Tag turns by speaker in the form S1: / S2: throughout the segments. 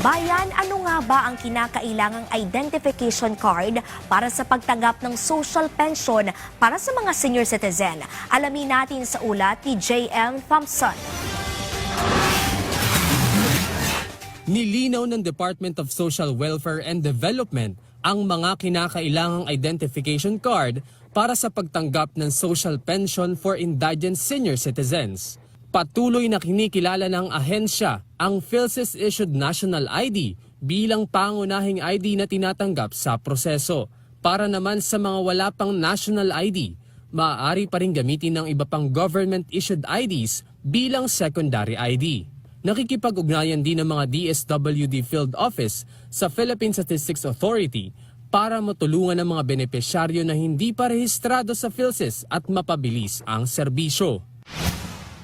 S1: Bayan, ano nga ba ang kinakailangang identification card para sa pagtanggap ng social pension para sa mga senior citizen? Alamin natin sa ulat ni J.M. Thompson.
S2: Nilinaw ng Department of Social Welfare and Development ang mga kinakailangang identification card para sa pagtanggap ng social pension for indigent senior citizens. Patuloy na kinikilala ng ahensya ang PhilSys-issued National ID bilang pangunahing ID na tinatanggap sa proseso. Para naman sa mga wala pang National ID, maaari pa rin gamitin ng iba pang government-issued IDs bilang secondary ID. Nakikipag-ugnayan din ng mga DSWD Field Office sa Philippine Statistics Authority para matulungan ang mga benepisyaryo na hindi pa rehistrado sa PhilSys at mapabilis ang serbisyo.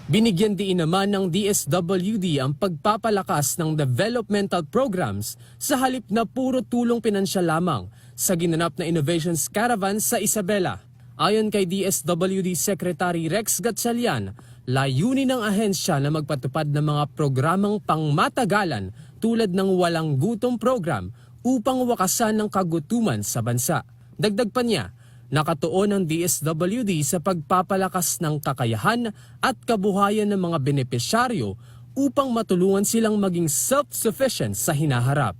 S2: Binigyan din naman ng DSWD ang pagpapalakas ng developmental programs sa halip na puro tulong pinansyal lamang sa ginanap na Innovations Caravan sa Isabela. Ayon kay DSWD Secretary Rex Gatchalian, layunin ng ahensya na magpatupad ng mga programang pangmatagalan tulad ng Walang Gutom program upang wakasan ng kagutuman sa bansa. Dagdag pa niya, nakatuon ang DSWD sa pagpapalakas ng kakayahan at kabuhayan ng mga benepisyaryo upang matulungan silang maging self-sufficient sa hinaharap.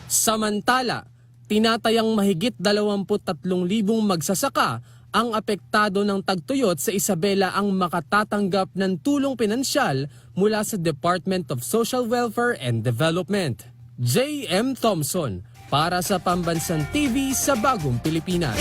S2: Samantala, tinatayang mahigit 23,000 magsasaka ang apektado ng tagtuyot sa Isabela ang makatatanggap ng tulong pinansyal mula sa Department of Social Welfare and Development. J.M. Thompson, para sa Pambansang TV sa Bagong Pilipinas.